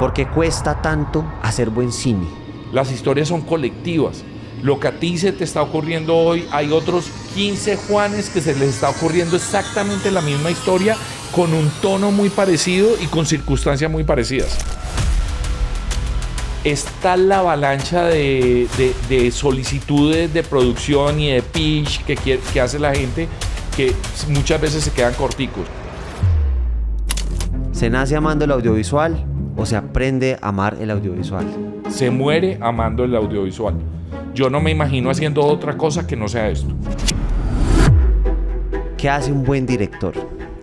¿Por qué cuesta tanto hacer buen cine? Las historias son colectivas. Lo que a ti se te está ocurriendo hoy, hay otros 15 Juanes que se les está ocurriendo exactamente la misma historia, con un tono muy parecido y con circunstancias muy parecidas. Está la avalancha de solicitudes de producción y de pitch que hace la gente, que muchas veces se quedan corticos. ¿Se nace amando el audiovisual o se aprende a amar el audiovisual? Se muere amando el audiovisual. Yo no me imagino haciendo otra cosa que no sea esto. ¿Qué hace un buen director?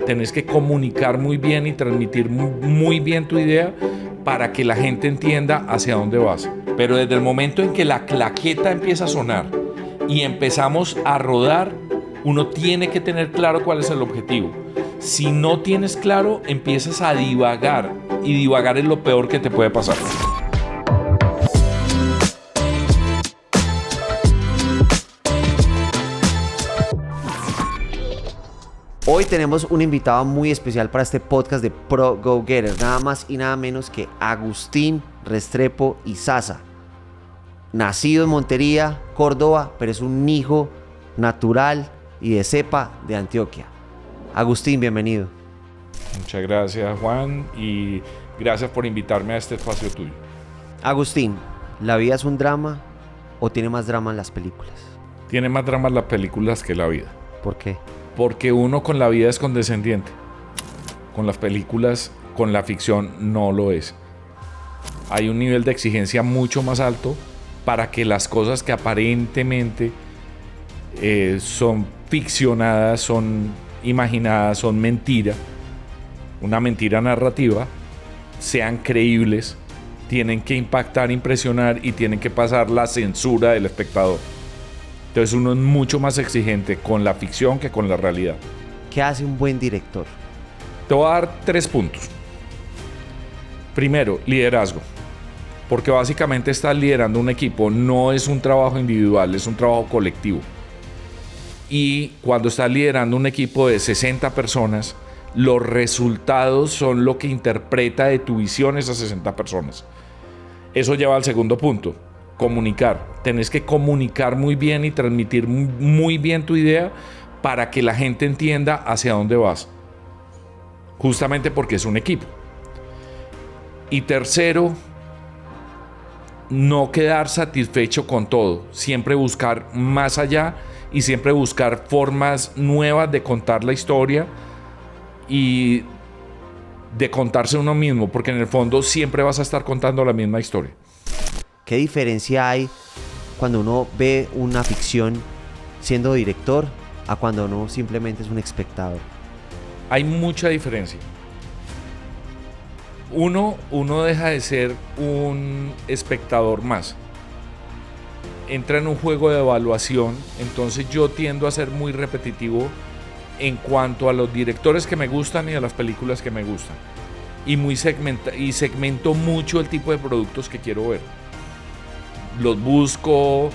Tenés que comunicar muy bien y transmitir muy bien tu idea para que la gente entienda hacia dónde vas. Pero desde el momento en que la claqueta empieza a sonar y empezamos a rodar, uno tiene que tener claro cuál es el objetivo. Si no tienes claro, empiezas a divagar, y divagar es lo peor que te puede pasar. Hoy tenemos un invitado muy especial para este podcast de Pro Go Getter, nada más y nada menos que Agustín Restrepo Izaza. Nacido en Montería, Córdoba, pero es un hijo natural y de cepa de Antioquia. Agustín, bienvenido. Muchas gracias, Juan, y gracias por invitarme a este espacio tuyo. Agustín, ¿la vida es un drama o tiene más drama en las películas? Tiene más drama las películas que la vida. ¿Por qué? Porque uno con la vida es condescendiente. Con las películas, con la ficción, no lo es. Hay un nivel de exigencia mucho más alto para que las cosas que aparentemente son ficcionadas, son imaginadas, son mentira, una mentira narrativa, sean creíbles, tienen que impactar, impresionar y tienen que pasar la censura del espectador. Entonces uno es mucho más exigente con la ficción que con la realidad. ¿Qué hace un buen director? Te voy a dar 3 puntos. Primero, liderazgo. Porque básicamente estás liderando un equipo. No es un trabajo individual, es un trabajo colectivo. Y cuando estás liderando un equipo de 60 personas, los resultados son lo que interpreta de tu visión esas 60 personas. Eso lleva al segundo punto. Comunicar. Tenés que comunicar muy bien y transmitir muy bien tu idea para que la gente entienda hacia dónde vas. Justamente porque es un equipo. Y tercero, no quedar satisfecho con todo. Siempre buscar más allá y siempre buscar formas nuevas de contar la historia y de contarse uno mismo, porque en el fondo siempre vas a estar contando la misma historia. ¿Qué diferencia hay cuando uno ve una ficción siendo director a cuando uno simplemente es un espectador? Hay mucha diferencia. Uno deja de ser un espectador más. Entra en un juego de evaluación, entonces yo tiendo a ser muy repetitivo en cuanto a los directores que me gustan y a las películas que me gustan. Y segmento mucho el tipo de productos que quiero ver. Los busco,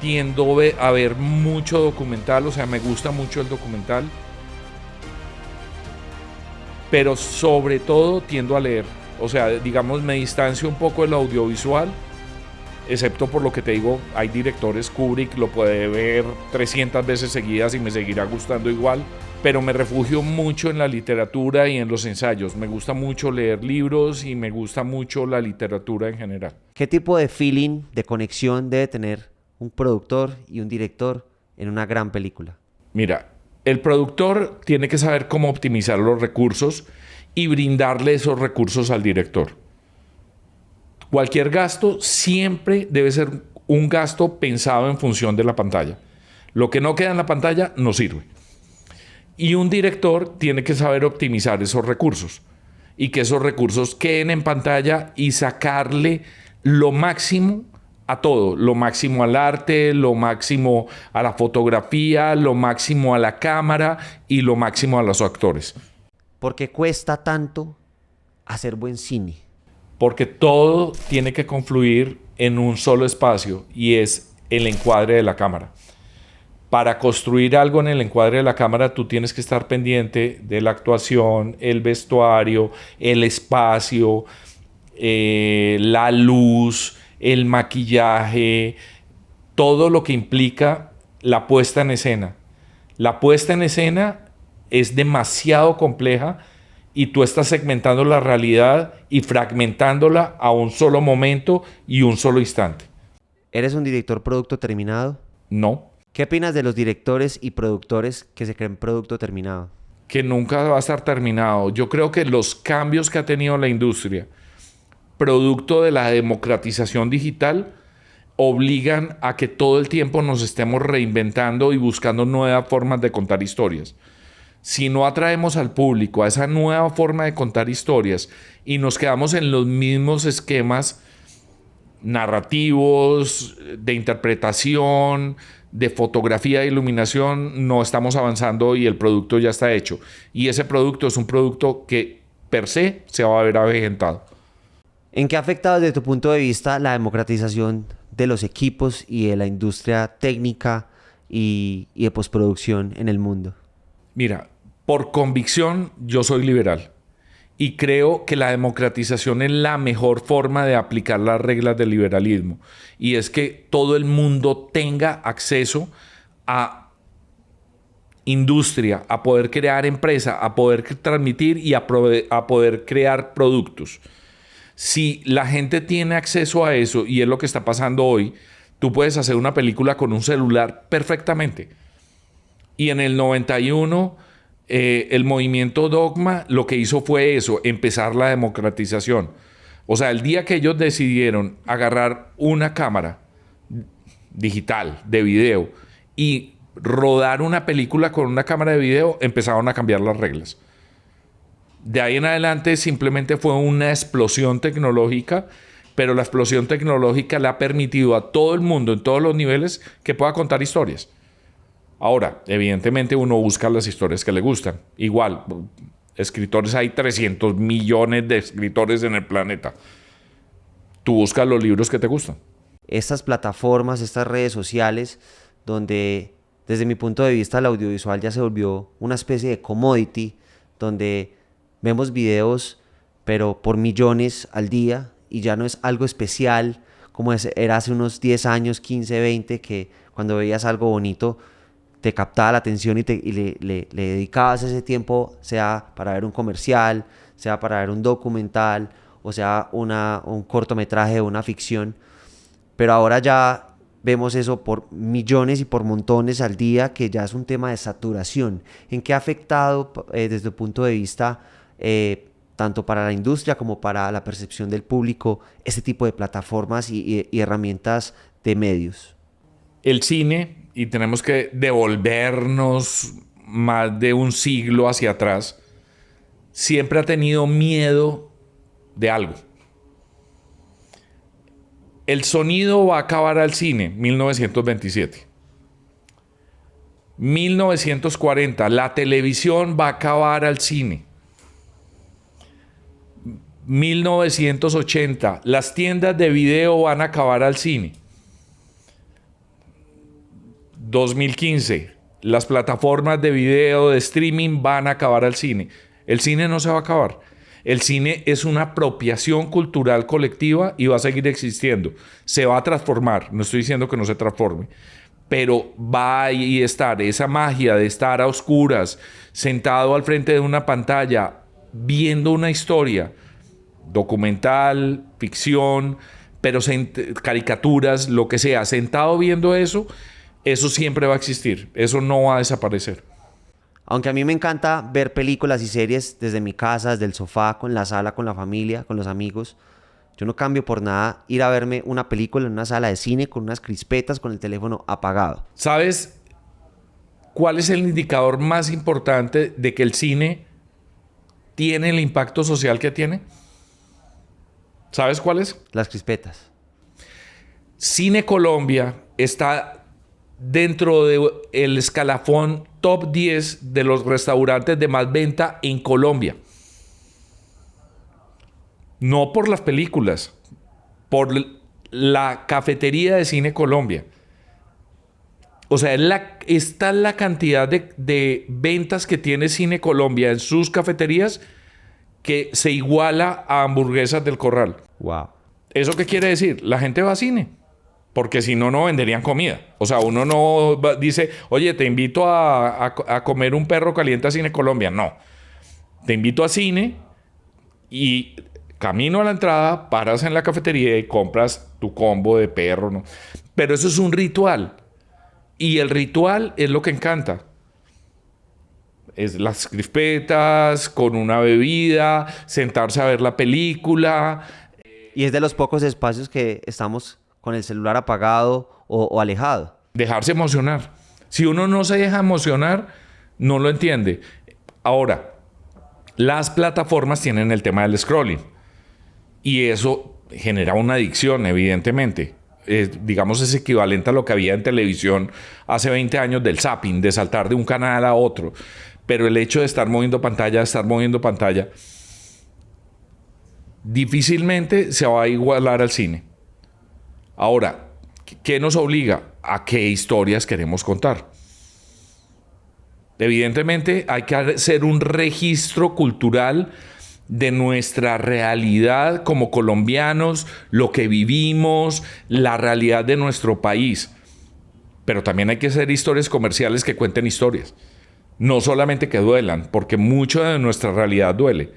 tiendo a ver mucho documental, o sea, me gusta mucho el documental, pero sobre todo tiendo a leer, o sea, digamos, me distancio un poco del audiovisual, excepto por lo que te digo, hay directores, Kubrick lo puede ver 300 veces seguidas y me seguirá gustando igual, pero me refugio mucho en la literatura y en los ensayos. Me gusta mucho leer libros y me gusta mucho la literatura en general. ¿Qué tipo de feeling, de conexión debe tener un productor y un director en una gran película? Mira, el productor tiene que saber cómo optimizar los recursos y brindarle esos recursos al director. Cualquier gasto siempre debe ser un gasto pensado en función de la pantalla. Lo que no queda en la pantalla no sirve. Y un director tiene que saber optimizar esos recursos y que esos recursos queden en pantalla y sacarle lo máximo a todo, lo máximo al arte, lo máximo a la fotografía, lo máximo a la cámara y lo máximo a los actores. ¿Por qué cuesta tanto hacer buen cine? Porque todo tiene que confluir en un solo espacio y es el encuadre de la cámara. para construir algo en el encuadre de la cámara, tú tienes que estar pendiente de la actuación, el vestuario, el espacio, la luz, el maquillaje, todo lo que implica la puesta en escena. La puesta en escena es demasiado compleja y tú estás segmentando la realidad y fragmentándola a un solo momento y un solo instante. ¿Eres un director producto terminado? No, ¿Qué opinas de los directores y productores que se creen producto terminado? que nunca va a estar terminado. Yo creo que los cambios que ha tenido la industria, producto de la democratización digital, obligan a que todo el tiempo nos estemos reinventando y buscando nuevas formas de contar historias. Si no atraemos al público a esa nueva forma de contar historias y nos quedamos en los mismos esquemas narrativos, de interpretación, de fotografía e iluminación, no estamos avanzando y el producto ya está hecho. Y ese producto es un producto que per se va a ver avejentado. ¿En qué ha afectado desde tu punto de vista la democratización de los equipos y de la industria técnica y de postproducción en el mundo? Mira, por convicción yo soy liberal y creo que la democratización es la mejor forma de aplicar las reglas del liberalismo, y es que todo el mundo tenga acceso a industria, a poder crear empresa, a poder transmitir y a poder crear productos. Si la gente tiene acceso a eso, y es lo que está pasando hoy, tú puedes hacer una película con un celular perfectamente. Y en el 91, el movimiento Dogma lo que hizo fue eso, empezar la democratización. O sea, el día que ellos decidieron agarrar una cámara digital de video y rodar una película con una cámara de video, empezaron a cambiar las reglas. De ahí en adelante simplemente fue una explosión tecnológica, pero la explosión tecnológica le ha permitido a todo el mundo, en todos los niveles, que pueda contar historias. Ahora, evidentemente uno busca las historias que le gustan. Igual, escritores, hay 300 millones de escritores en el planeta. Tú buscas los libros que te gustan. Estas plataformas, estas redes sociales, donde desde mi punto de vista el audiovisual ya se volvió una especie de commodity, donde vemos videos pero por millones al día y ya no es algo especial como era hace unos 10 años, 15, 20, que cuando veías algo bonito te captaba la atención y le dedicabas ese tiempo, sea para ver un comercial, sea para ver un documental, o sea un cortometraje o una ficción. Pero ahora ya vemos eso por millones y por montones al día, que ya es un tema de saturación. ¿En qué ha afectado desde tu punto de vista, tanto para la industria como para la percepción del público, este tipo de plataformas y herramientas de medios? El cine, y tenemos que devolvernos más de un siglo hacia atrás, siempre ha tenido miedo de algo. El sonido va a acabar al cine, 1927. 1940, la televisión va a acabar al cine. 1980, las tiendas de video van a acabar al cine. 2015, las plataformas de video, de streaming van a acabar al cine. El cine no se va a acabar. El cine es una apropiación cultural colectiva y va a seguir existiendo. Se va a transformar, no estoy diciendo que no se transforme, pero va a estar esa magia de estar a oscuras, sentado al frente de una pantalla, viendo una historia, documental, ficción, pero caricaturas, lo que sea, sentado viendo eso, eso siempre va a existir, eso no va a desaparecer. Aunque a mí me encanta ver películas y series desde mi casa, desde el sofá, con la sala, con la familia, con los amigos, yo no cambio por nada ir a verme una película en una sala de cine con unas crispetas, con el teléfono apagado. ¿Sabes cuál es el indicador más importante de que el cine tiene el impacto social que tiene? ¿Sabes cuál es? Las crispetas. Cine Colombia está dentro del escalafón top 10 de los restaurantes de más venta en Colombia. No por las películas, por la cafetería de Cine Colombia. O sea, esta es la cantidad de ventas que tiene Cine Colombia en sus cafeterías que se iguala a Hamburguesas del Corral. Wow. ¿Eso qué quiere decir? La gente va a cine. Porque si no, no venderían comida. O sea, uno no dice, oye, te invito a comer un perro caliente a Cine Colombia. No. Te invito a cine y camino a la entrada, paras en la cafetería y compras tu combo de perro, ¿no? Pero eso es un ritual. Y el ritual es lo que encanta. Es las crispetas, con una bebida, sentarse a ver la película. Y es de los pocos espacios que estamos con el celular apagado o alejado. Dejarse emocionar. Si uno no se deja emocionar, no lo entiende. Ahora, las plataformas tienen el tema del scrolling. Y eso genera una adicción, evidentemente. Digamos, es equivalente a lo que había en televisión hace 20 años del zapping, de saltar de un canal a otro. Pero el hecho de estar moviendo pantalla, difícilmente se va a igualar al cine. Ahora, ¿qué nos obliga? ¿A qué historias queremos contar? Evidentemente hay que hacer un registro cultural de nuestra realidad como colombianos, lo que vivimos, la realidad de nuestro país. Pero también hay que hacer historias comerciales que cuenten historias. No solamente que duelan, porque mucho de nuestra realidad duele.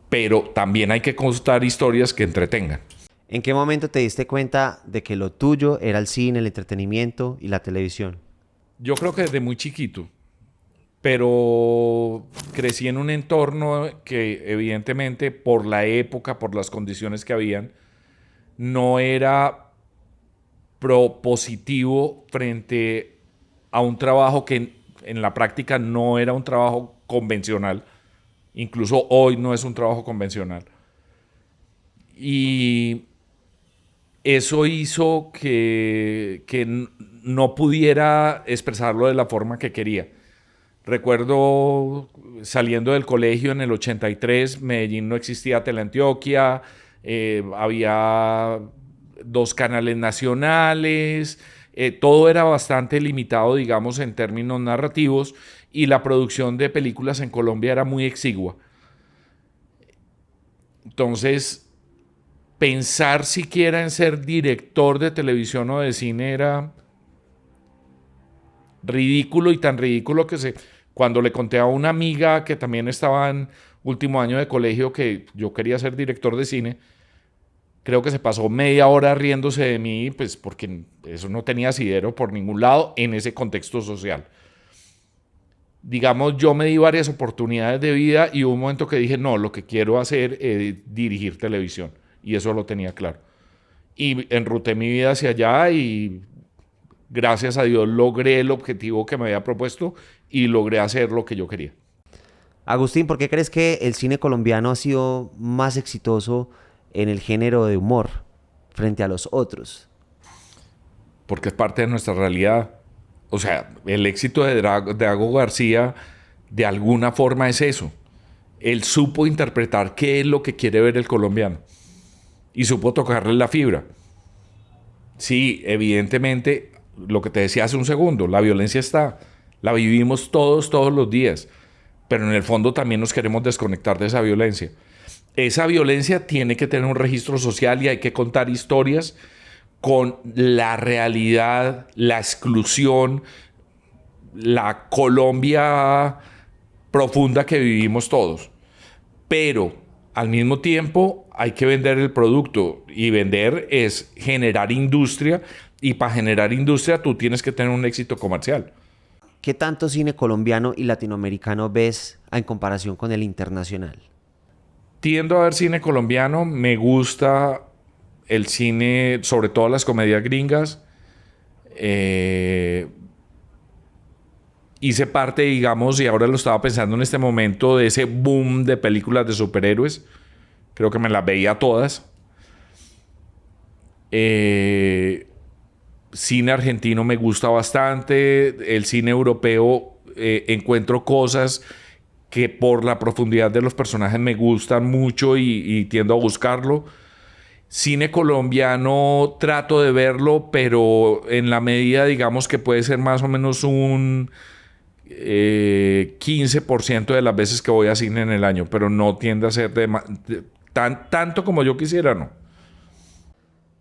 Pero también hay que contar historias que entretengan. ¿En qué momento te diste cuenta de que lo tuyo era el cine, el entretenimiento y la televisión? Yo creo que desde muy chiquito, pero crecí en un entorno que evidentemente por la época, por las condiciones que habían, no era propositivo frente a un trabajo que en la práctica no era un trabajo convencional. Incluso hoy no es un trabajo convencional. Y eso hizo que no pudiera expresarlo de la forma que quería. Recuerdo saliendo del colegio en el 83, Medellín no existía Teleantioquia, había 2 canales nacionales, todo era bastante limitado, digamos, en términos narrativos, y la producción de películas en Colombia era muy exigua. Entonces, pensar siquiera en ser director de televisión o de cine era ridículo, y tan ridículo que cuando le conté a una amiga que también estaba en último año de colegio que yo quería ser director de cine, creo que se pasó media hora riéndose de mí, pues porque eso no tenía asidero por ningún lado en ese contexto social. Digamos, yo me di varias oportunidades de vida y hubo un momento que dije, no, lo que quiero hacer es dirigir televisión. Y eso lo tenía claro. Y enruté mi vida hacia allá y gracias a Dios logré el objetivo que me había propuesto y logré hacer lo que yo quería. Agustín, ¿por qué crees que el cine colombiano ha sido más exitoso en el género de humor frente a los otros? Porque es parte de nuestra realidad. O sea, el éxito de Dago García de alguna forma es eso. Él supo interpretar qué es lo que quiere ver el colombiano. Y supo tocarle la fibra. Sí, evidentemente, lo que te decía hace un segundo, la violencia está. La vivimos todos los días. Pero en el fondo también nos queremos desconectar de esa violencia. Esa violencia tiene que tener un registro social y hay que contar historias con la realidad, la exclusión, la Colombia profunda que vivimos todos. Pero al mismo tiempo hay que vender el producto, y vender es generar industria, y para generar industria tú tienes que tener un éxito comercial. ¿Qué tanto cine colombiano y latinoamericano ves en comparación con el internacional? Tiendo a ver cine colombiano, me gusta el cine, sobre todo las comedias gringas. Hice parte, digamos, y ahora lo estaba pensando en este momento, de ese boom de películas de superhéroes. Creo que me las veía todas. Cine argentino me gusta bastante. El cine europeo, encuentro cosas que por la profundidad de los personajes me gustan mucho y tiendo a buscarlo. Cine colombiano trato de verlo, pero en la medida, digamos, que puede ser más o menos un 15% de las veces que voy a cine en el año, pero no tiende a ser tanto como yo quisiera, no.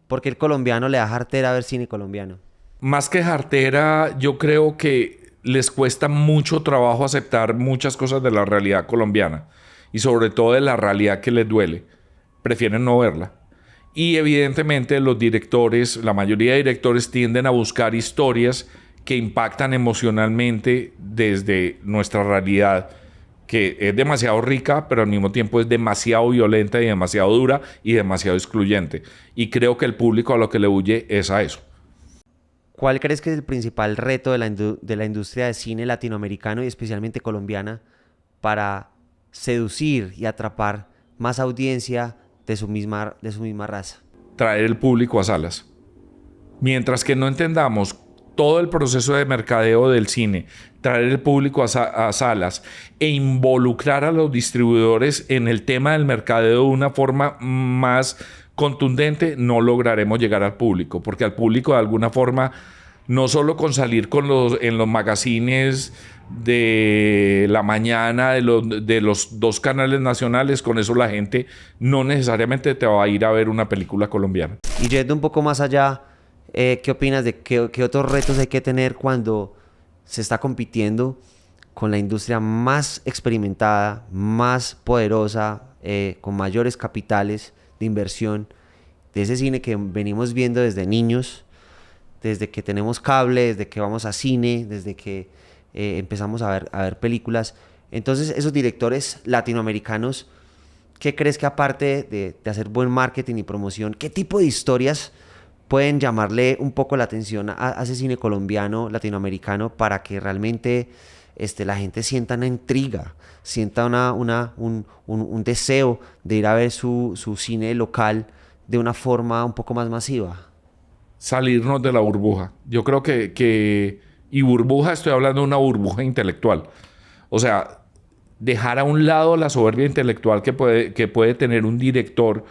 Porque el colombiano le da jartera ver cine colombiano. Más que jartera, yo creo que les cuesta mucho trabajo aceptar muchas cosas de la realidad colombiana y sobre todo de la realidad que les duele. Prefieren no verla. Y evidentemente los directores, la mayoría de directores tienden a buscar historias que impactan emocionalmente desde nuestra realidad, que es demasiado rica, pero al mismo tiempo es demasiado violenta y demasiado dura y demasiado excluyente. Y creo que el público a lo que le huye es a eso. ¿Cuál crees que es el principal reto de la industria de cine latinoamericano y especialmente colombiana para seducir y atrapar más audiencia de su misma raza? Traer el público a salas. Mientras que no entendamos todo el proceso de mercadeo del cine, traer el público a salas e involucrar a los distribuidores en el tema del mercadeo de una forma más contundente, no lograremos llegar al público, porque al público de alguna forma, no solo con salir en los magazines de la mañana de los dos canales nacionales, con eso la gente no necesariamente te va a ir a ver una película colombiana. Y yendo un poco más allá, ¿qué opinas de qué otros retos hay que tener cuando se está compitiendo con la industria más experimentada, más poderosa, con mayores capitales de inversión, de ese cine que venimos viendo desde niños, desde que tenemos cable, desde que vamos a cine, desde que empezamos a ver películas? Entonces, esos directores latinoamericanos, ¿qué crees que aparte de hacer buen marketing y promoción, qué tipo de historias pueden llamarle un poco la atención a ese cine colombiano, latinoamericano, para que realmente la gente sienta una intriga, sienta un deseo de ir a ver su cine local de una forma un poco más masiva? Salirnos de la burbuja. Yo creo y burbuja, estoy hablando de una burbuja intelectual. O sea, dejar a un lado la soberbia intelectual que puede tener un director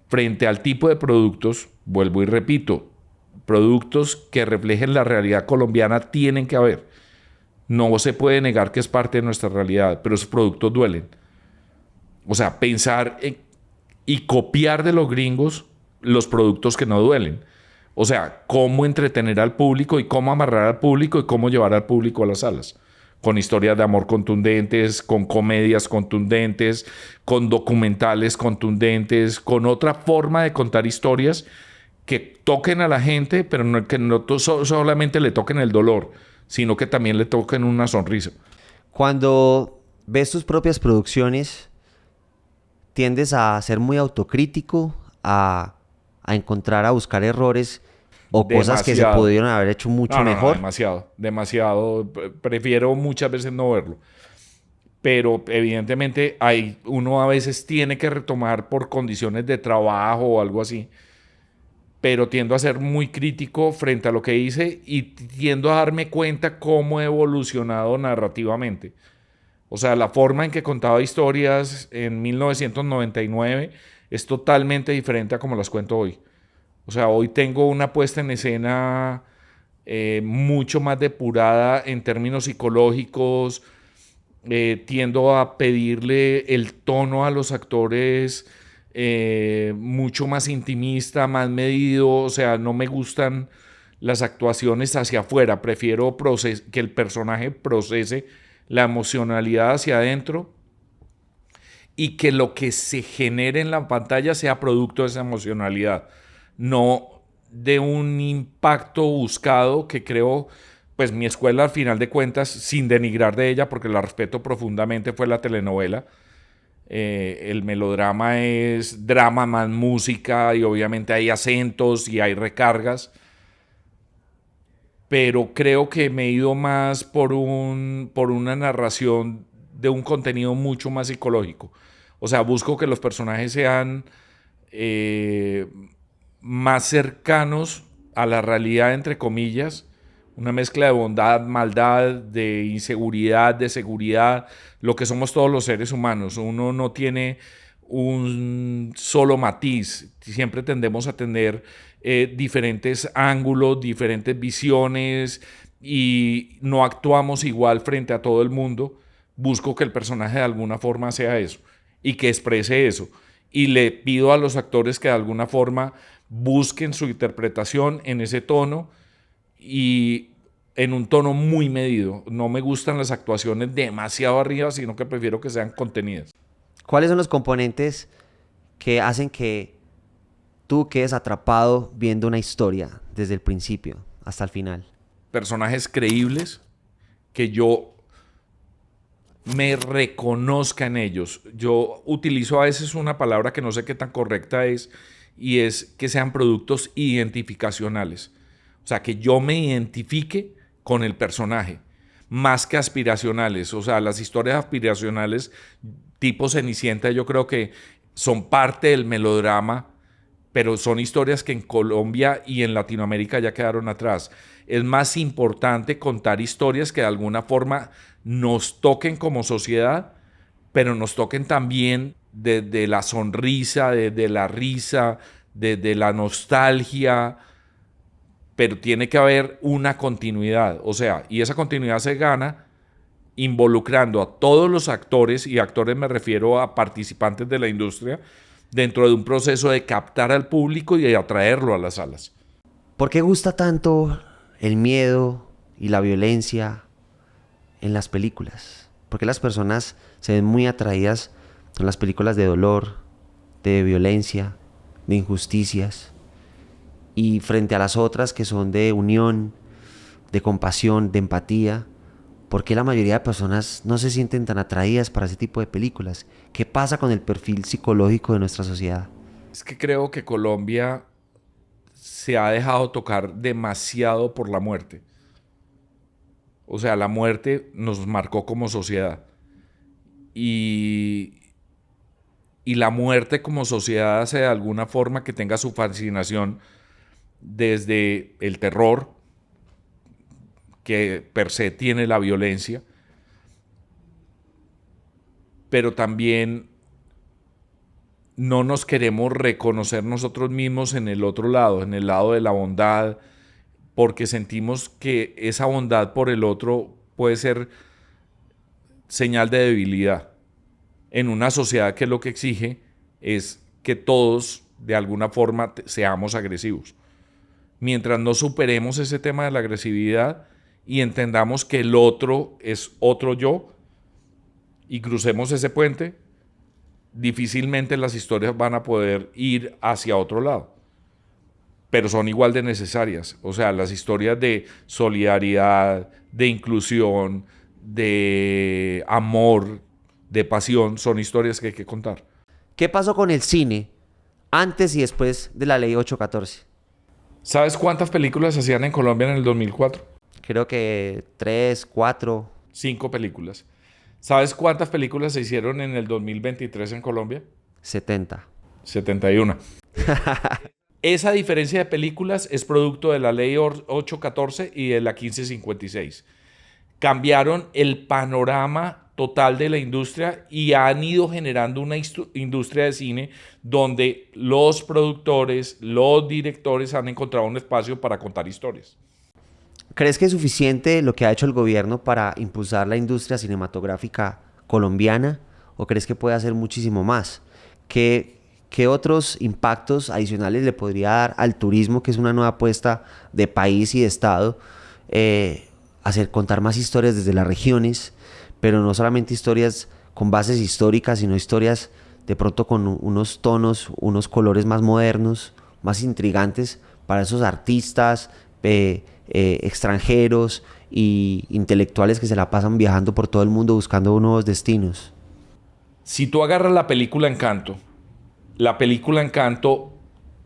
frente al tipo de productos, vuelvo y repito, productos que reflejen la realidad colombiana tienen que haber. No se puede negar que es parte de nuestra realidad, pero esos productos duelen. O sea, pensar y copiar de los gringos los productos que no duelen. O sea, cómo entretener al público y cómo amarrar al público y cómo llevar al público a las salas. Con historias de amor contundentes, con comedias contundentes, con documentales contundentes, con otra forma de contar historias que toquen a la gente, pero que no solamente le toquen el dolor, sino que también le toquen una sonrisa. Cuando ves tus propias producciones, tiendes a ser muy autocrítico, a encontrar, a buscar errores o cosas que se pudieron haber hecho mucho mejor. Demasiado. Prefiero muchas veces no verlo. Pero evidentemente uno a veces tiene que retomar por condiciones de trabajo o algo así. Pero tiendo a ser muy crítico frente a lo que hice y tiendo a darme cuenta cómo he evolucionado narrativamente. O sea, la forma en que contaba historias en 1999 es totalmente diferente a como las cuento hoy. O sea, hoy tengo una puesta en escena mucho más depurada en términos psicológicos. Tiendo a pedirle el tono a los actores mucho más intimista, más medido. O sea, no me gustan las actuaciones hacia afuera. Prefiero que el personaje procese la emocionalidad hacia adentro y que lo que se genere en la pantalla sea producto de esa emocionalidad, no de un impacto buscado que creo, pues mi escuela al final de cuentas, sin denigrar de ella porque la respeto profundamente, fue la telenovela. El melodrama es drama más música y obviamente hay acentos y hay recargas, pero creo que me he ido más por una narración de un contenido mucho más psicológico. O sea, busco que los personajes sean más cercanos a la realidad, entre comillas, una mezcla de bondad, maldad, de inseguridad, de seguridad, lo que somos todos los seres humanos. Uno no tiene un solo matiz. Siempre tendemos a tener diferentes ángulos, diferentes visiones y no actuamos igual frente a todo el mundo. Busco que el personaje de alguna forma sea eso y que exprese eso. Y le pido a los actores que de alguna forma busquen su interpretación en ese tono y en un tono muy medido. No me gustan las actuaciones demasiado arriba, sino que prefiero que sean contenidas. ¿Cuáles son los componentes que hacen que tú quedes atrapado viendo una historia desde el principio hasta el final? Personajes creíbles, que yo me reconozca en ellos. Yo utilizo a veces una palabra que no sé qué tan correcta es, y es que sean productos identificacionales. O sea, que yo me identifique con el personaje, más que aspiracionales. O sea, las historias aspiracionales tipo Cenicienta yo creo que son parte del melodrama, pero son historias que en Colombia y en Latinoamérica ya quedaron atrás. Es más importante contar historias que de alguna forma nos toquen como sociedad, pero nos toquen también de la sonrisa, de la risa, de la nostalgia, pero tiene que haber una continuidad. O sea, y esa continuidad se gana involucrando a todos los actores, y actores me refiero a participantes de la industria, dentro de un proceso de captar al público y de atraerlo a las salas. ¿Por qué gusta tanto el miedo y la violencia en las películas? ¿Por qué las personas se ven muy atraídas a las películas de dolor, de violencia, de injusticias, y frente a las otras que son de unión, de compasión, de empatía? ¿Por qué la mayoría de personas no se sienten tan atraídas para ese tipo de películas? ¿Qué pasa con el perfil psicológico de nuestra sociedad? Es que creo que Colombia se ha dejado tocar demasiado por la muerte. O sea, la muerte nos marcó como sociedad. Y la muerte como sociedad hace de alguna forma que tenga su fascinación desde el terror, que per se tiene la violencia, pero también no nos queremos reconocer nosotros mismos en el otro lado, en el lado de la bondad, porque sentimos que esa bondad por el otro puede ser señal de debilidad en una sociedad que lo que exige es que todos de alguna forma seamos agresivos. Mientras no superemos ese tema de la agresividad y entendamos que el otro es otro yo y crucemos ese puente, difícilmente las historias van a poder ir hacia otro lado. Pero son igual de necesarias. O sea, las historias de solidaridad, de inclusión, de amor, de pasión, son historias que hay que contar. ¿Qué pasó con el cine antes y después de la ley 814? ¿Sabes cuántas películas se hacían en Colombia en el 2004? Creo que 3, 4. 5 películas. ¿Sabes cuántas películas se hicieron en el 2023 en Colombia? 70. 71. Esa diferencia de películas es producto de la ley 814 y de la 1556. Cambiaron el panorama total de la industria y han ido generando una industria de cine donde los productores, los directores han encontrado un espacio para contar historias. ¿Crees que es suficiente lo que ha hecho el gobierno para impulsar la industria cinematográfica colombiana o crees que puede hacer muchísimo más? ¿Qué otros impactos adicionales le podría dar al turismo, que es una nueva apuesta de país y de Estado, contar más historias desde las regiones, pero no solamente historias con bases históricas, sino historias de pronto con unos tonos, unos colores más modernos, más intrigantes para esos artistas extranjeros y intelectuales que se la pasan viajando por todo el mundo buscando nuevos destinos? Si tú agarras la película Encanto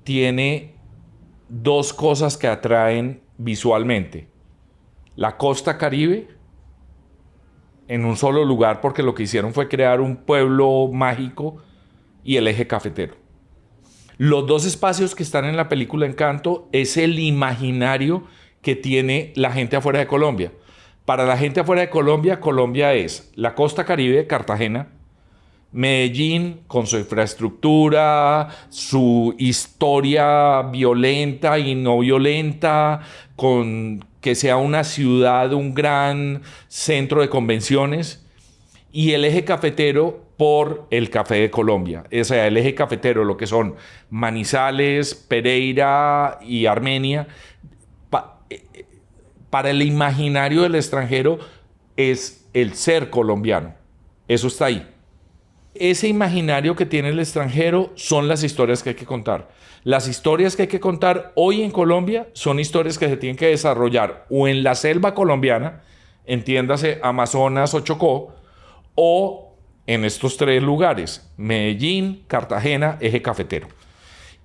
tiene dos cosas que atraen visualmente: la costa Caribe en un solo lugar, porque lo que hicieron fue crear un pueblo mágico, y el eje cafetero. Los dos espacios que están en la película Encanto es el imaginario que tiene la gente afuera de Colombia. Para la gente afuera de Colombia, Colombia es la costa Caribe, Cartagena, Medellín, con su infraestructura, su historia violenta y no violenta, con que sea una ciudad, un gran centro de convenciones, y el eje cafetero por el café de Colombia. O sea, el eje cafetero, lo que son Manizales, Pereira y Armenia, para el imaginario del extranjero es el ser colombiano. Eso está ahí. Ese imaginario que tiene el extranjero son las historias que hay que contar. Las historias que hay que contar hoy en Colombia son historias que se tienen que desarrollar o en la selva colombiana, entiéndase Amazonas o Chocó, o en estos tres lugares, Medellín, Cartagena, eje cafetero.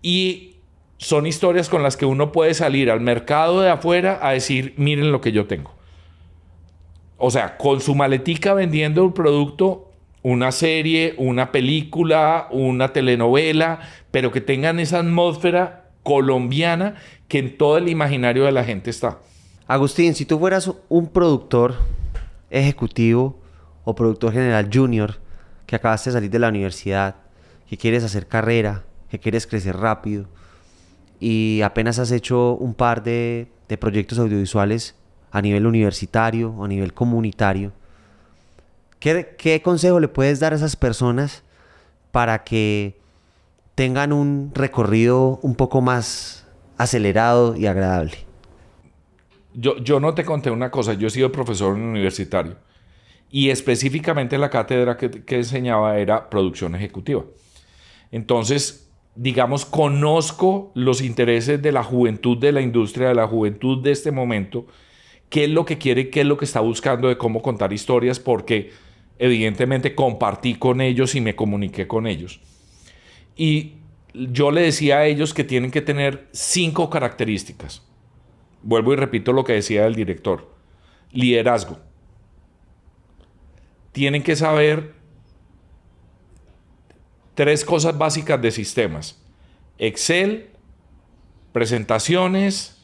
Y son historias con las que uno puede salir al mercado de afuera a decir, miren lo que yo tengo. O sea, con su maletica vendiendo un producto, una serie, una película, una telenovela, pero que tengan esa atmósfera colombiana que en todo el imaginario de la gente está. Agustín, si tú fueras un productor ejecutivo o productor general junior que acabaste de salir de la universidad, que quieres hacer carrera, que quieres crecer rápido y apenas has hecho un par de proyectos audiovisuales a nivel universitario o a nivel comunitario, ¿qué consejo le puedes dar a esas personas para que tengan un recorrido un poco más acelerado y agradable? Yo no te conté una cosa, yo he sido profesor universitario y específicamente la cátedra que enseñaba era producción ejecutiva. Entonces, digamos, conozco los intereses de la juventud de la industria, de la juventud de este momento, qué es lo que quiere, qué es lo que está buscando de cómo contar historias, porque evidentemente compartí con ellos y me comuniqué con ellos. Y yo le decía a ellos que tienen que tener 5 características. Vuelvo y repito lo que decía el director. Liderazgo. Tienen que saber 3 cosas básicas de sistemas. Excel, presentaciones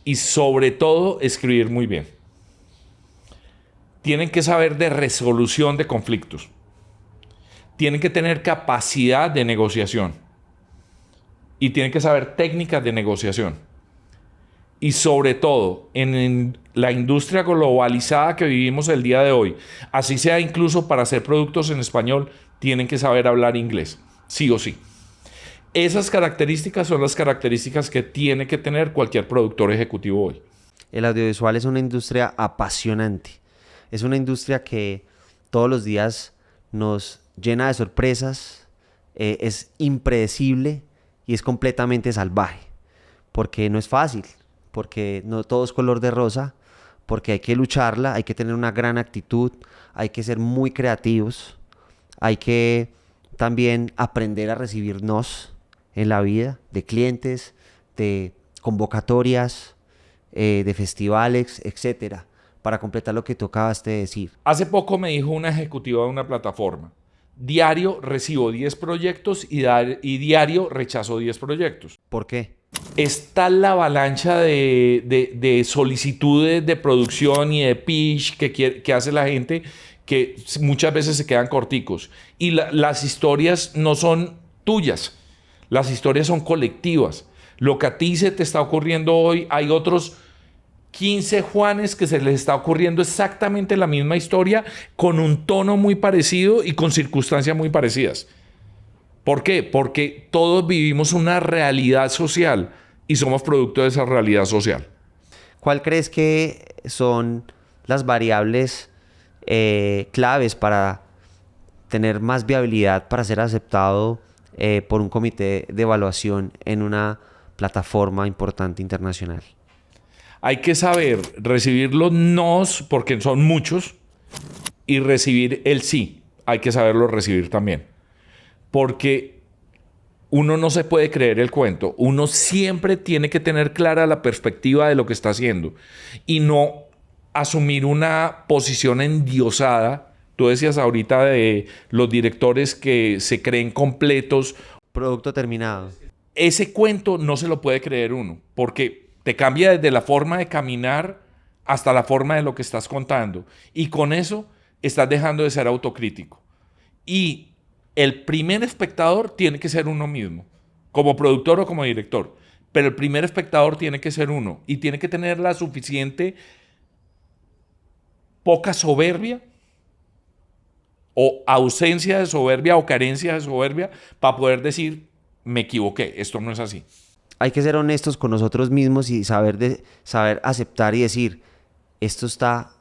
y sobre todo escribir muy bien. Tienen que saber de resolución de conflictos. Tienen que tener capacidad de negociación. Y tienen que saber técnicas de negociación. Y sobre todo, en la industria globalizada que vivimos el día de hoy, así sea incluso para hacer productos en español, tienen que saber hablar inglés, sí o sí. Esas características son las características que tiene que tener cualquier productor ejecutivo hoy. El audiovisual es una industria apasionante. Es una industria que todos los días nos llena de sorpresas, es impredecible y es completamente salvaje. Porque no es fácil, porque no todo es color de rosa, porque hay que lucharla, hay que tener una gran actitud, hay que ser muy creativos, hay que también aprender a recibirnos en la vida de clientes, de convocatorias, de festivales, etcétera, para completar lo que tú acabaste de decir. Hace poco me dijo una ejecutiva de una plataforma, diario recibo 10 proyectos y diario rechazo 10 proyectos. ¿Por qué? Está la avalancha de solicitudes de producción y de pitch que hace la gente, que muchas veces se quedan corticos. Y las historias no son tuyas, las historias son colectivas. Lo que a ti se te está ocurriendo hoy, hay otros 15 Juanes que se les está ocurriendo exactamente la misma historia, con un tono muy parecido y con circunstancias muy parecidas. ¿Por qué? Porque todos vivimos una realidad social y somos producto de esa realidad social. ¿Cuál crees que son las variables claves para tener más viabilidad para ser aceptado por un comité de evaluación en una plataforma importante internacional? Hay que saber recibir los nos, porque son muchos, y recibir el sí. Hay que saberlo recibir también. Porque uno no se puede creer el cuento. Uno siempre tiene que tener clara la perspectiva de lo que está haciendo y no asumir una posición endiosada. Tú decías ahorita de los directores que se creen completos. Producto terminado. Ese cuento no se lo puede creer uno, porque te cambia desde la forma de caminar hasta la forma de lo que estás contando. Y con eso estás dejando de ser autocrítico. Y el primer espectador tiene que ser uno mismo, como productor o como director. Pero el primer espectador tiene que ser uno y tiene que tener la suficiente poca soberbia o ausencia de soberbia o carencia de soberbia para poder decir, me equivoqué, esto no es así. Hay que ser honestos con nosotros mismos y saber aceptar y decir, esto está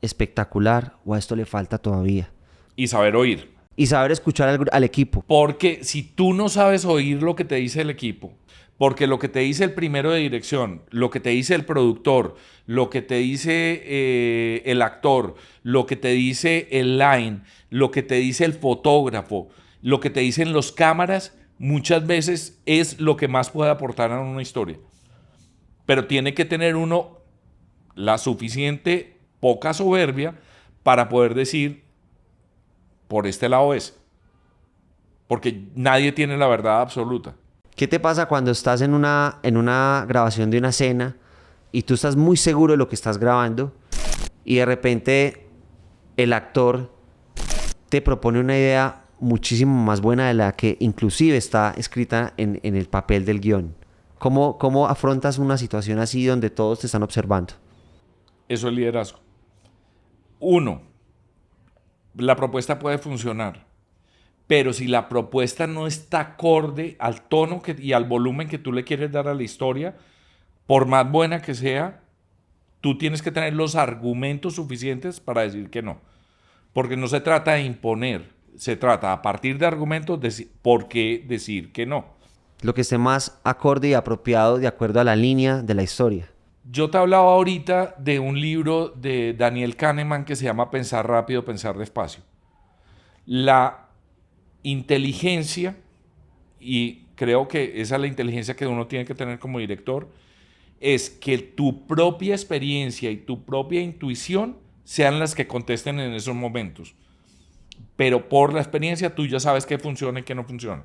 espectacular o a esto le falta todavía. Y saber oír. Y saber escuchar al equipo. Porque si tú no sabes oír lo que te dice el equipo, porque lo que te dice el primero de dirección, lo que te dice el productor, lo que te dice el actor, lo que te dice el line, lo que te dice el fotógrafo, lo que te dicen los cámaras, muchas veces es lo que más puede aportar a una historia. Pero tiene que tener uno la suficiente poca soberbia para poder decir, por este lado es. Porque nadie tiene la verdad absoluta. ¿Qué te pasa cuando estás en una grabación de una escena y tú estás muy seguro de lo que estás grabando y de repente el actor te propone una idea muchísimo más buena de la que inclusive está escrita en el papel del guión? ¿Cómo afrontas una situación así donde todos te están observando? Eso es liderazgo. 1, la propuesta puede funcionar. Pero si la propuesta no está acorde al tono y al volumen que tú le quieres dar a la historia, por más buena que sea, tú tienes que tener los argumentos suficientes para decir que no. Porque no se trata de imponer, se trata a partir de argumentos por qué decir que no. Lo que esté más acorde y apropiado de acuerdo a la línea de la historia. Yo te hablaba ahorita de un libro de Daniel Kahneman que se llama Pensar rápido, pensar despacio. La inteligencia, y creo que esa es la inteligencia que uno tiene que tener como director, es que tu propia experiencia y tu propia intuición sean las que contesten en esos momentos. Pero por la experiencia tú ya sabes qué funciona y qué no funciona.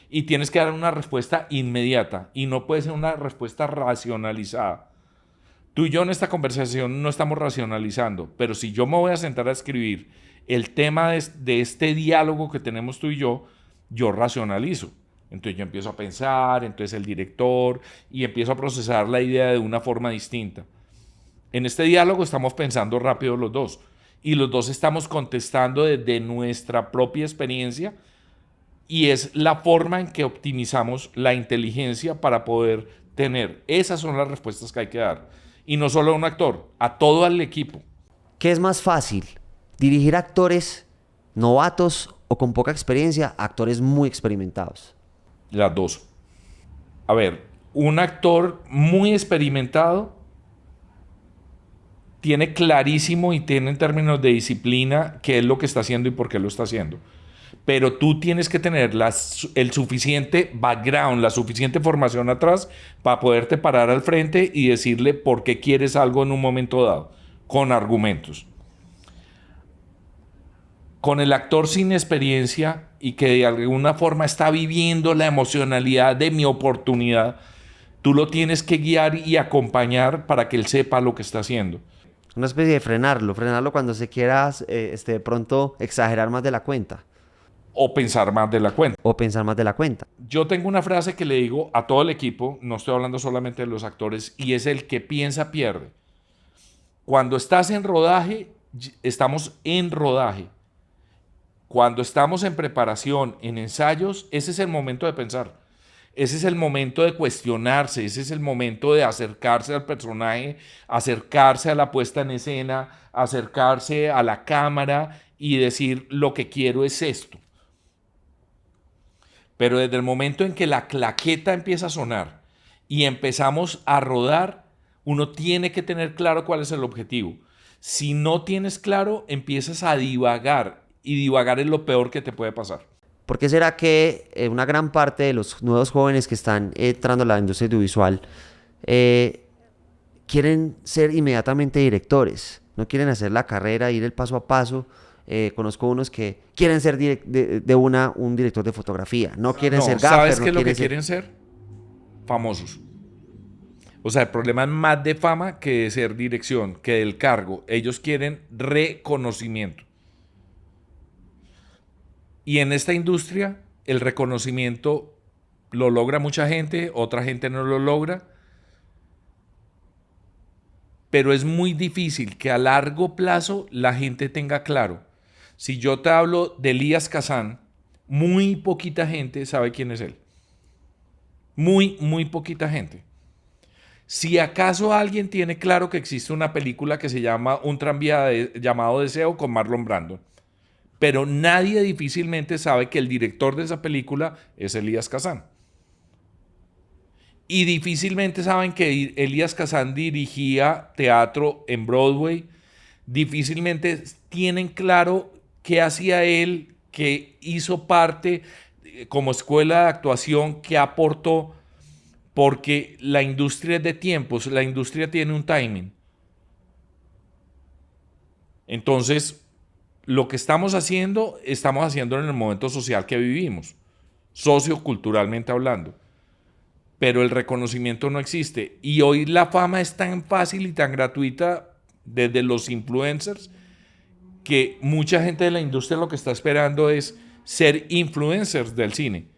Y tienes que dar una respuesta inmediata y no puede ser una respuesta racionalizada. Tú y yo en esta conversación no estamos racionalizando, pero si yo me voy a sentar a escribir el tema de este diálogo que tenemos tú y yo racionalizo. Entonces yo empiezo a pensar, entonces el director, y empiezo a procesar la idea de una forma distinta. En este diálogo estamos pensando rápido los dos, y los dos estamos contestando desde nuestra propia experiencia, y es la forma en que optimizamos la inteligencia para poder tener. Esas son las respuestas que hay que dar. Y no solo a un actor, a todo el equipo. ¿Qué es más fácil? ¿Dirigir actores novatos o con poca experiencia a actores muy experimentados? Las dos. A ver, un actor muy experimentado tiene clarísimo y tiene en términos de disciplina qué es lo que está haciendo y por qué lo está haciendo. Pero tú tienes que tener el suficiente background, la suficiente formación atrás para poderte parar al frente y decirle por qué quieres algo en un momento dado, con argumentos. Con el actor sin experiencia y que de alguna forma está viviendo la emocionalidad de mi oportunidad, tú lo tienes que guiar y acompañar para que él sepa lo que está haciendo. Una especie de frenarlo cuando se quiera de pronto exagerar más de la cuenta. O pensar más de la cuenta. O pensar más de la cuenta. Yo tengo una frase que le digo a todo el equipo, no estoy hablando solamente de los actores, y es el que piensa pierde. Cuando estás en rodaje, estamos en rodaje. Cuando estamos en preparación, en ensayos, ese es el momento de pensar. Ese es el momento de cuestionarse, ese es el momento de acercarse al personaje, acercarse a la puesta en escena, acercarse a la cámara y decir lo que quiero es esto. Pero desde el momento en que la claqueta empieza a sonar y empezamos a rodar, uno tiene que tener claro cuál es el objetivo. Si no tienes claro, empiezas a divagar y divagar es lo peor que te puede pasar. ¿Por qué será que una gran parte de los nuevos jóvenes que están entrando a la industria audiovisual quieren ser inmediatamente directores? No quieren hacer la carrera, ir el paso a paso. Conozco unos que quieren ser un director de fotografía. No quieren ser gaffer. ¿Sabes qué es lo que quieren ser? Famosos. O sea, el problema es más de fama que de ser dirección, que del cargo. Ellos quieren reconocimiento. Y en esta industria el reconocimiento lo logra mucha gente, otra gente no lo logra. Pero es muy difícil que a largo plazo la gente tenga claro. Si yo te hablo de Elías Kazan, muy poquita gente sabe quién es él. Muy poquita gente. Si acaso alguien tiene claro que existe una película que se llama Un tranvía llamado Deseo con Marlon Brando, pero nadie difícilmente sabe que el director de esa película es Elías Kazan. Y difícilmente saben que Elías Kazan dirigía teatro en Broadway. Difícilmente tienen claro qué hacía él, que hizo parte como escuela de actuación, que aportó, porque la industria es de tiempos, la industria tiene un timing. Entonces, lo que estamos haciendo en el momento social que vivimos, socioculturalmente hablando. Pero el reconocimiento no existe. Y hoy la fama es tan fácil y tan gratuita desde los influencers que mucha gente de la industria lo que está esperando es ser influencers del cine.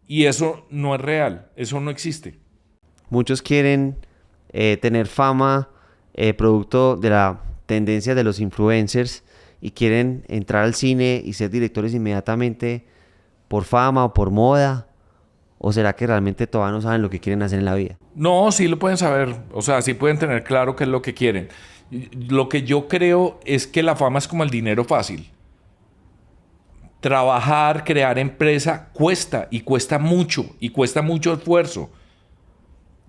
Y eso no es real, eso no existe. Muchos quieren tener fama producto de la tendencia de los influencers y quieren entrar al cine y ser directores inmediatamente por fama o por moda. ¿O será que realmente todavía no saben lo que quieren hacer en la vida? No, sí lo pueden saber. O sea, sí pueden tener claro qué es lo que quieren. Lo que yo creo es que la fama es como el dinero fácil. Trabajar, crear empresa cuesta y cuesta mucho esfuerzo.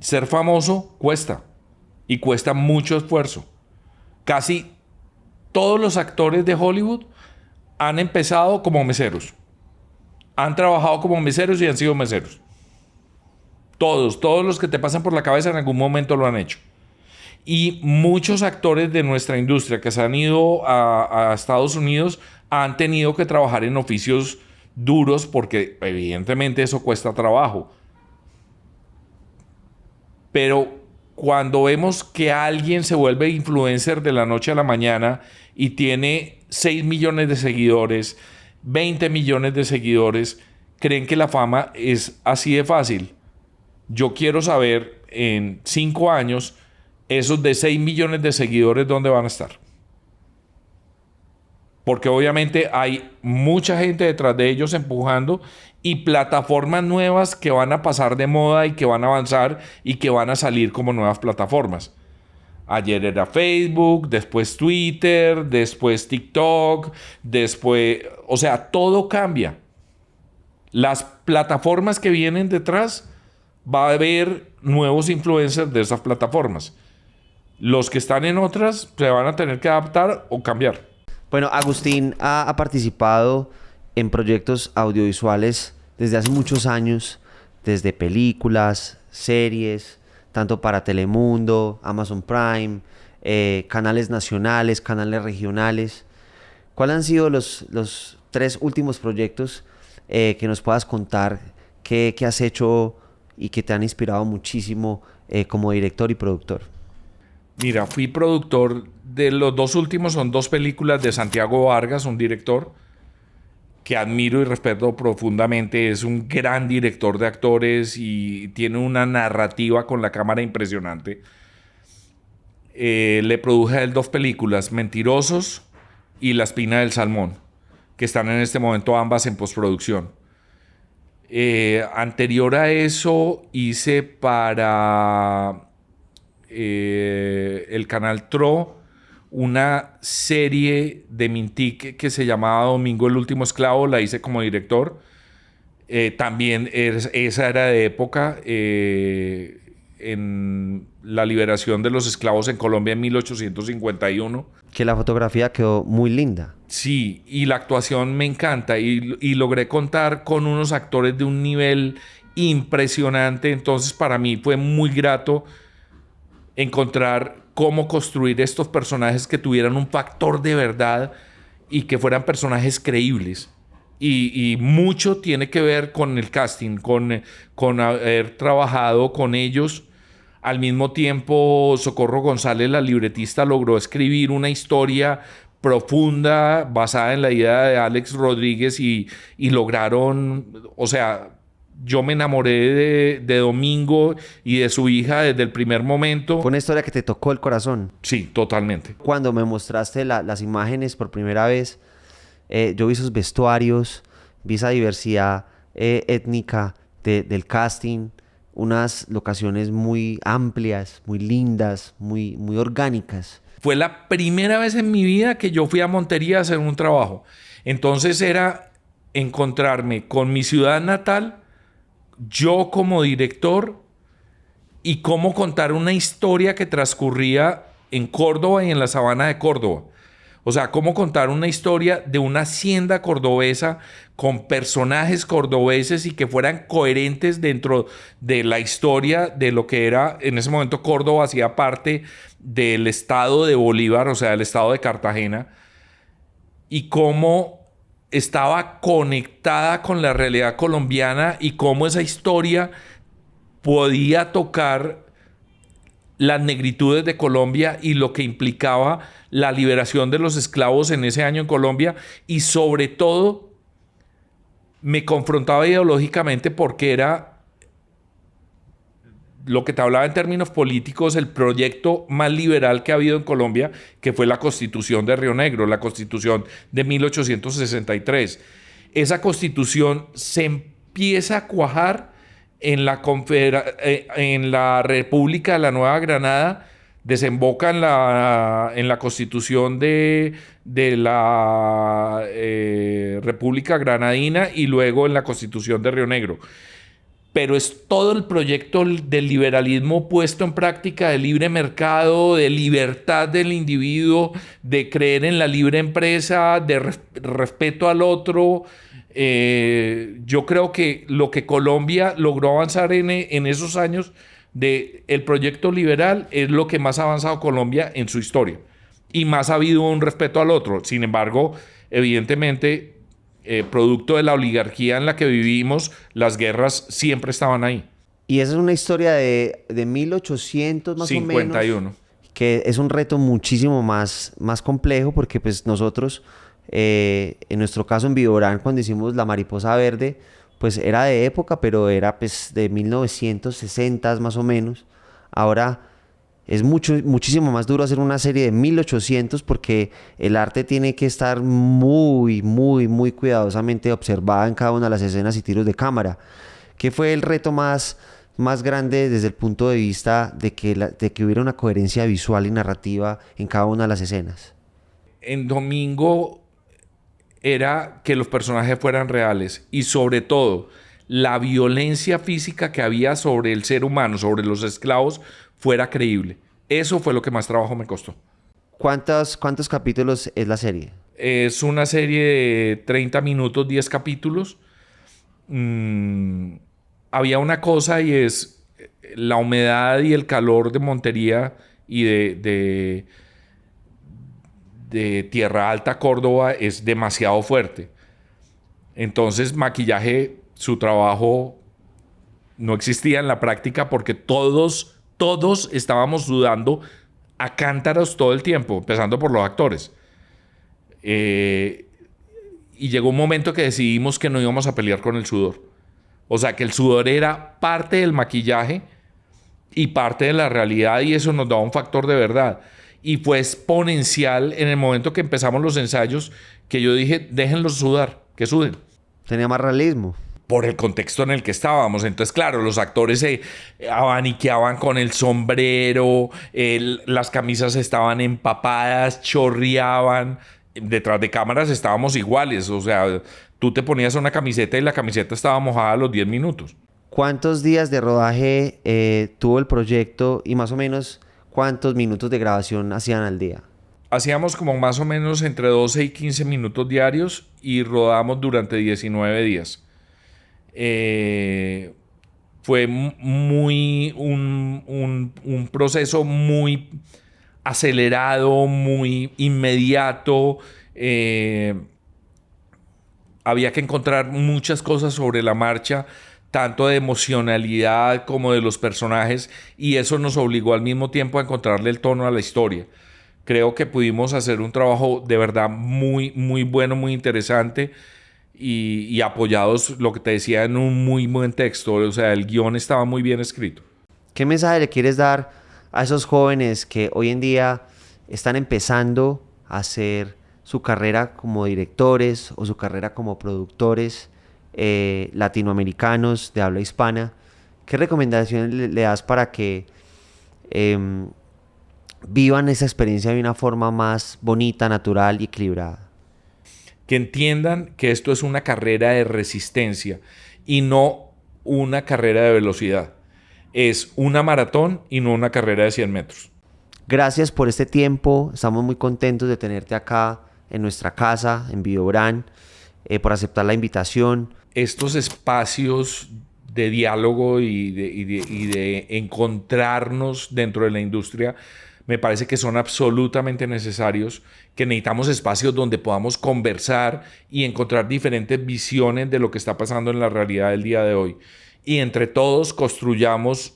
Ser famoso cuesta y cuesta mucho esfuerzo. Casi todos los actores de Hollywood han empezado como meseros. Han trabajado como meseros y han sido meseros. Todos los que te pasan por la cabeza en algún momento lo han hecho. Y muchos actores de nuestra industria que se han ido a Estados Unidos han tenido que trabajar en oficios duros porque evidentemente eso cuesta trabajo. Pero cuando vemos que alguien se vuelve influencer de la noche a la mañana y tiene 6 millones de seguidores, 20 millones de seguidores, creen que la fama es así de fácil. Yo quiero saber en 5 años esos de 6 millones de seguidores dónde van a estar. Porque obviamente hay mucha gente detrás de ellos empujando y plataformas nuevas que van a pasar de moda y que van a avanzar y que van a salir como nuevas plataformas. Ayer era Facebook, después Twitter, después TikTok, después... O sea, todo cambia. Las plataformas que vienen detrás, va a haber nuevos influencers de esas plataformas. Los que están en otras se van a tener que adaptar o cambiar. Bueno, Agustín ha participado en proyectos audiovisuales desde hace muchos años, desde películas, series, tanto para Telemundo, Amazon Prime, canales nacionales, canales regionales. ¿Cuáles han sido los 3 últimos proyectos que nos puedas contar que has hecho y que te han inspirado muchísimo como director y productor? Mira, fui productor de los 2 últimos, son 2 películas de Santiago Vargas, un director que admiro y respeto profundamente. Es un gran director de actores y tiene una narrativa con la cámara impresionante. Le produje a él 2 películas, Mentirosos y La espina del salmón, que están en este momento ambas en postproducción. Anterior a eso hice para el canal TRO una serie de Mintic que se llamaba Domingo el último esclavo, la hice como director. También esa era de época en la liberación de los esclavos en Colombia en 1851. Que la fotografía quedó muy linda. Sí, y la actuación me encanta y logré contar con unos actores de un nivel impresionante. Entonces para mí fue muy grato encontrar cómo construir estos personajes que tuvieran un factor de verdad y que fueran personajes creíbles. Y mucho tiene que ver con el casting, con haber trabajado con ellos. Al mismo tiempo, Socorro González, la libretista, logró escribir una historia profunda, basada en la idea de Alex Rodríguez y lograron, o sea, yo me enamoré de Domingo y de su hija desde el primer momento. Fue una historia que te tocó el corazón. Sí, totalmente. Cuando me mostraste las imágenes por primera vez, yo vi esos vestuarios, vi esa diversidad étnica del casting, unas locaciones muy amplias, muy lindas, muy orgánicas. Fue la primera vez en mi vida que yo fui a Montería a hacer un trabajo. Entonces era encontrarme con mi ciudad natal, yo como director, y cómo contar una historia que transcurría en Córdoba y en la sabana de Córdoba. O sea, cómo contar una historia de una hacienda cordobesa con personajes cordobeses y que fueran coherentes dentro de la historia de lo que era, en ese momento Córdoba hacía parte del estado de Bolívar, o sea, del estado de Cartagena, y cómo estaba conectada con la realidad colombiana y cómo esa historia podía tocar las negritudes de Colombia y lo que implicaba la liberación de los esclavos en ese año en Colombia, y sobre todo me confrontaba ideológicamente porque era lo que te hablaba en términos políticos, el proyecto más liberal que ha habido en Colombia, que fue la Constitución de Río Negro, la Constitución de 1863. Esa Constitución se empieza a cuajar en la República de la Nueva Granada, desemboca en la Constitución de la República Granadina y luego en la Constitución de Río Negro. Pero es todo el proyecto del liberalismo puesto en práctica, de libre mercado, de libertad del individuo, de creer en la libre empresa, de respeto al otro. Yo creo que lo que Colombia logró avanzar en esos años del proyecto liberal es lo que más ha avanzado Colombia en su historia. Y más ha habido un respeto al otro. Sin embargo, evidentemente, producto de la oligarquía en la que vivimos, las guerras siempre estaban ahí. Y esa es una historia de 1800 más 51. o menos. Que es un reto muchísimo más complejo porque pues nosotros, en nuestro caso en Viborán, cuando hicimos La Mariposa Verde, pues era de época, pero era pues de 1960 más o menos. Ahora es muchísimo más duro hacer una serie de 1800 porque el arte tiene que estar muy cuidadosamente observada en cada una de las escenas y tiros de cámara. ¿Qué fue el reto más grande desde el punto de vista de que hubiera una coherencia visual y narrativa en cada una de las escenas? En Domingo era que los personajes fueran reales y sobre todo la violencia física que había sobre el ser humano, sobre los esclavos, fuera creíble. Eso fue lo que más trabajo me costó. ¿Cuántos capítulos es la serie? Es una serie de 30 minutos, 10 capítulos. Había una cosa y es la humedad y el calor de Montería y de Tierra Alta, Córdoba, es demasiado fuerte. Entonces, maquillaje, su trabajo no existía en la práctica porque todos estábamos sudando a cántaros todo el tiempo, empezando por los actores. Y llegó un momento que decidimos que no íbamos a pelear con el sudor. O sea, que el sudor era parte del maquillaje y parte de la realidad, y eso nos daba un factor de verdad. Y fue exponencial en el momento que empezamos los ensayos, que yo dije, déjenlos sudar, que suden. Tenía más realismo. Por el contexto en el que estábamos. Entonces, claro, los actores se abaniqueaban con el sombrero, las camisas estaban empapadas, chorreaban. Detrás de cámaras estábamos iguales. O sea, tú te ponías una camiseta y la camiseta estaba mojada a los 10 minutos. ¿Cuántos días de rodaje tuvo el proyecto y más o menos cuántos minutos de grabación hacían al día? Hacíamos como más o menos entre 12 y 15 minutos diarios y rodamos durante 19 días. Fue un proceso muy acelerado, muy inmediato. Había que encontrar muchas cosas sobre la marcha, tanto de emocionalidad como de los personajes, y eso nos obligó al mismo tiempo a encontrarle el tono a la historia. Creo que pudimos hacer un trabajo de verdad muy, muy bueno, muy interesante y apoyados, lo que te decía, en un muy buen texto. O sea, el guión estaba muy bien escrito. ¿Qué mensaje le quieres dar a esos jóvenes que hoy en día están empezando a hacer su carrera como directores o su carrera como productores latinoamericanos de habla hispana? ¿Qué recomendaciones le das para que vivan esa experiencia de una forma más bonita, natural y equilibrada? Que entiendan que esto es una carrera de resistencia y no una carrera de velocidad. Es una maratón y no una carrera de 100 metros. Gracias por este tiempo. Estamos muy contentos de tenerte acá en nuestra casa, en Videobrand, por aceptar la invitación. Estos espacios de diálogo y de encontrarnos dentro de la industria me parece que son absolutamente necesarios, que necesitamos espacios donde podamos conversar y encontrar diferentes visiones de lo que está pasando en la realidad del día de hoy. Y entre todos construyamos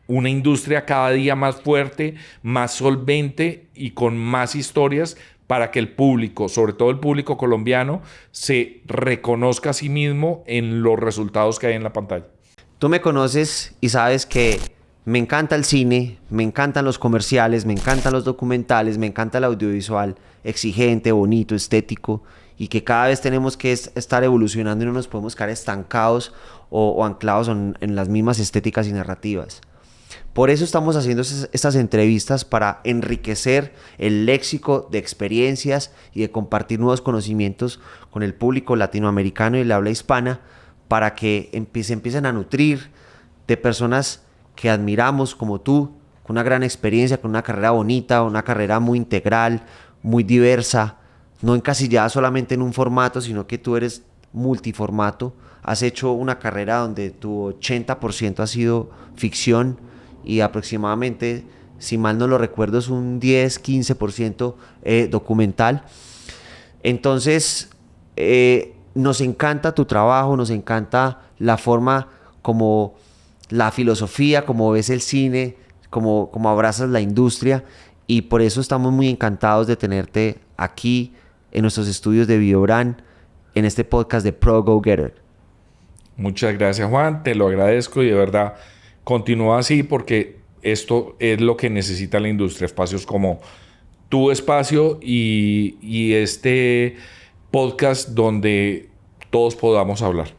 una industria cada día más fuerte, más solvente y con más historias para que el público, sobre todo el público colombiano, se reconozca a sí mismo en los resultados que hay en la pantalla. Tú me conoces y sabes que me encanta el cine, me encantan los comerciales, me encantan los documentales, me encanta el audiovisual exigente, bonito, estético, y que cada vez tenemos que estar evolucionando y no nos podemos quedar estancados o anclados en las mismas estéticas y narrativas. Por eso estamos haciendo estas entrevistas, para enriquecer el léxico de experiencias y de compartir nuevos conocimientos con el público latinoamericano y el habla hispana, para que se empiecen a nutrir de personas que admiramos como tú, con una gran experiencia, con una carrera bonita, una carrera muy integral, muy diversa, no encasillada solamente en un formato, sino que tú eres multiformato. Has hecho una carrera donde tu 80% ha sido ficción y aproximadamente, si mal no lo recuerdo, es un 10-15% documental. Entonces, nos encanta tu trabajo, nos encanta la forma como la filosofía, como ves el cine, como abrazas la industria, y por eso estamos muy encantados de tenerte aquí en nuestros estudios de Videobrand, en este podcast de Pro Go Getter. Muchas gracias, Juan, te lo agradezco y de verdad continúa así, porque esto es lo que necesita la industria, espacios como tu espacio y este podcast donde todos podamos hablar.